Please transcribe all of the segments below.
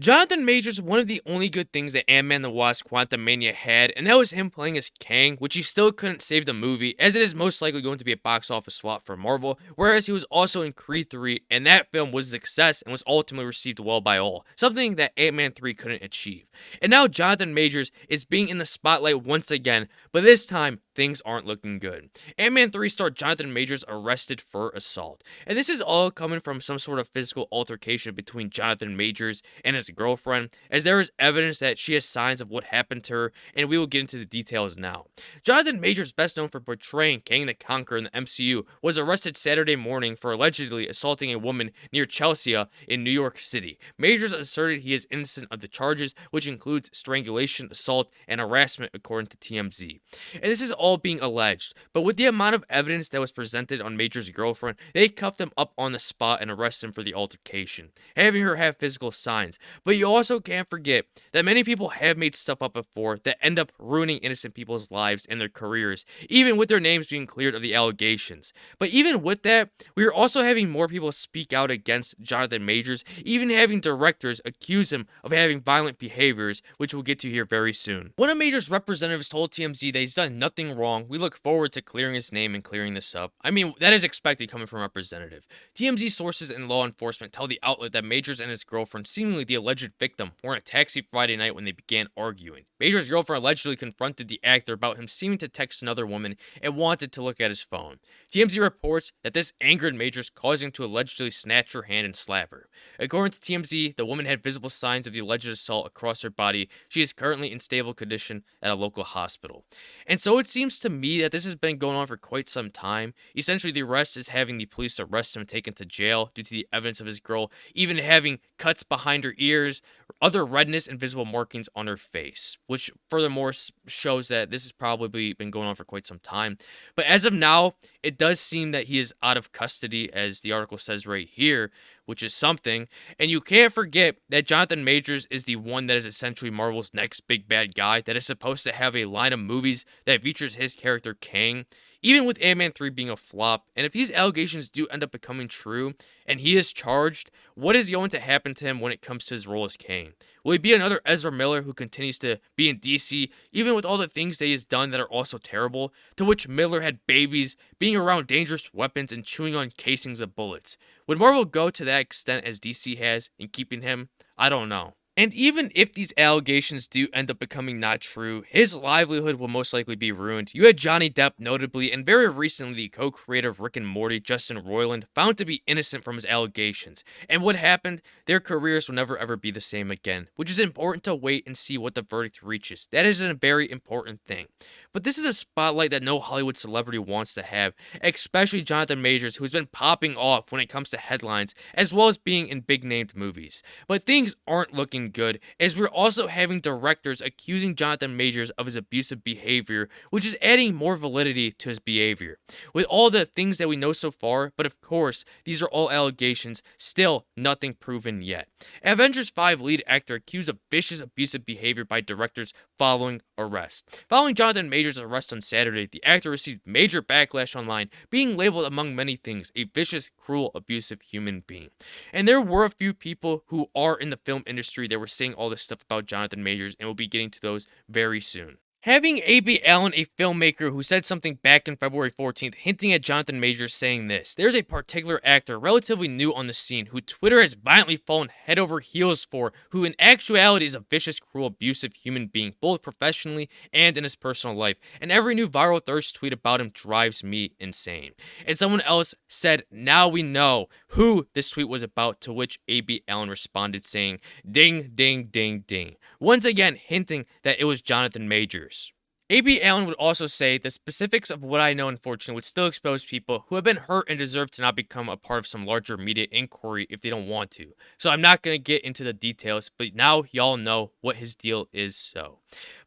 Jonathan Majors, one of the only good things that Ant-Man the Wasp Quantumania had, and that was him playing as Kang, which he still couldn't save the movie, as it is most likely going to be a box office flop for Marvel, whereas he was also in Creed 3, and that film was a success and was ultimately received well by all, something that Ant-Man 3 couldn't achieve. And now Jonathan Majors is being in the spotlight once again, but this time, things aren't looking good. Ant-Man 3 star Jonathan Majors arrested for assault, and this is all coming from some sort of physical altercation between Jonathan Majors and his girlfriend, as there is evidence that she has signs of what happened to her, and we will get into the details now. Jonathan Majors, best known for portraying Kang the Conqueror in the MCU, was arrested Saturday morning for allegedly assaulting a woman near Chelsea in New York City. Majors asserted he is innocent of the charges, which includes strangulation, assault, and harassment, according to TMZ. And this is all being alleged, but with the amount of evidence that was presented on Majors' girlfriend, they cuffed him up on the spot and arrested him for the altercation, having her have physical signs. But you also can't forget that many people have made stuff up before that end up ruining innocent people's lives and their careers, even with their names being cleared of the allegations. But even with that, we are also having more people speak out against Jonathan Majors, even having directors accuse him of having violent behaviors, which we'll get to here very soon. One of Majors' representatives told TMZ that he's done nothing wrong. We look forward to clearing his name and clearing this up. I mean, that is expected coming from a representative. TMZ sources in law enforcement tell the outlet that Majors and his girlfriend, seemingly the alleged victim, were in a taxi Friday night when they began arguing. Majors' girlfriend allegedly confronted the actor about him seeming to text another woman and wanted to look at his phone. TMZ reports that this angered Majors, causing him to allegedly snatch her hand and slap her. According to TMZ, the woman had visible signs of the alleged assault across her body. She is currently in stable condition at a local hospital. And so it seems to me that this has been going on for quite some time. Essentially, the arrest is having the police arrest him and take him to jail due to the evidence of his girl even having cuts behind her ears, other redness, and visible markings on her face, which furthermore shows that this has probably been going on for quite some time. But as of now, it does seem that he is out of custody, as the article says right here, which is something. And you can't forget that Jonathan Majors is the one that is essentially Marvel's next big bad guy that is supposed to have a line of movies that features his character Kang. Even with Ant-Man 3 being a flop, and if these allegations do end up becoming true, and he is charged, what is going to happen to him when it comes to his role as Kang? Will he be another Ezra Miller who continues to be in DC, even with all the things that he has done that are also terrible, to which Miller had babies, being around dangerous weapons, and chewing on casings of bullets? Would Marvel go to that extent as DC has in keeping him? I don't know. And even if these allegations do end up becoming not true, his livelihood will most likely be ruined. You had Johnny Depp, notably, and very recently the co-creator of Rick and Morty, Justin Roiland, found to be innocent from his allegations. And what happened? Their careers will never ever be the same again, which is important to wait and see what the verdict reaches. That is a very important thing. But this is a spotlight that no Hollywood celebrity wants to have, especially Jonathan Majors, who's been popping off when it comes to headlines, as well as being in big-named movies. But things aren't looking good, as we're also having directors accusing Jonathan Majors of his abusive behavior, which is adding more validity to his behavior. With all the things that we know so far, but of course, these are all allegations, still nothing proven yet. Avengers 5 lead actor accused of vicious abusive behavior by directors following arrest. Following Jonathan Majors' arrest on Saturday, the actor received major backlash online, being labeled among many things a vicious, cruel, abusive human being. And there were a few people who are in the film industry that were saying all this stuff about Jonathan Majors, and we'll be getting to those very soon. Having A.B. Allen, a filmmaker who said something back on February 14th, hinting at Jonathan Majors saying this: there's a particular actor relatively new on the scene who Twitter has violently fallen head over heels for, who in actuality is a vicious, cruel, abusive human being, both professionally and in his personal life, and every new viral thirst tweet about him drives me insane. And someone else said, now we know who this tweet was about, to which A.B. Allen responded saying, ding, ding, ding, ding. Once again hinting that it was Jonathan Majors. A.B. Allen would also say the specifics of what I know, unfortunately, would still expose people who have been hurt and deserve to not become a part of some larger media inquiry if they don't want to. So I'm not going to get into the details, but now y'all know what his deal is, so.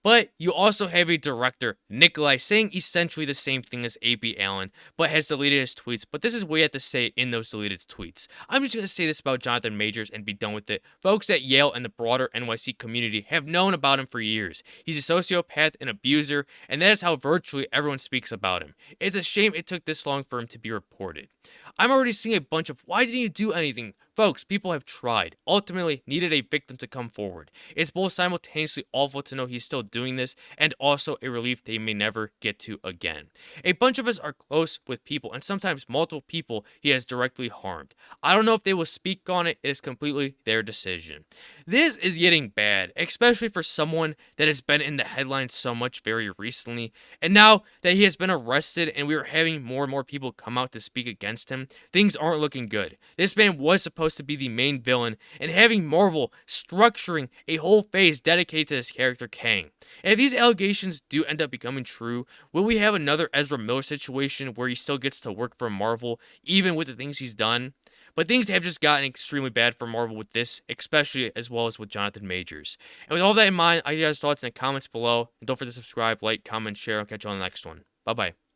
But you also have a director, Nikolai, saying essentially the same thing as A.B. Allen, but has deleted his tweets. But this is what he had to say in those deleted tweets. I'm just going to say this about Jonathan Majors and be done with it. Folks at Yale and the broader NYC community have known about him for years. He's a sociopath and abuser, and that is how virtually everyone speaks about him. It's a shame it took this long for him to be reported. I'm already seeing a bunch of, why didn't you do anything? Folks, people have tried, ultimately needed a victim to come forward. It's both simultaneously awful to know he's still doing this, and also a relief they may never get to again. A bunch of us are close with people, and sometimes multiple people he has directly harmed. I don't know if they will speak on it, it is completely their decision. This is getting bad, especially for someone that has been in the headlines so much very recently, and now that he has been arrested and we are having more and more people come out to speak against him, things aren't looking good. This man was supposed to be the main villain, and having Marvel structuring a whole phase dedicated to his character Kang. And if these allegations do end up becoming true, will we have another Ezra Miller situation where he still gets to work for Marvel, even with the things he's done? But things have just gotten extremely bad for Marvel with this, especially as well as with Jonathan Majors. And with all that in mind, I give you guys thoughts in the comments below. And don't forget to subscribe, like, comment, share. I'll catch you on the next one. Bye bye.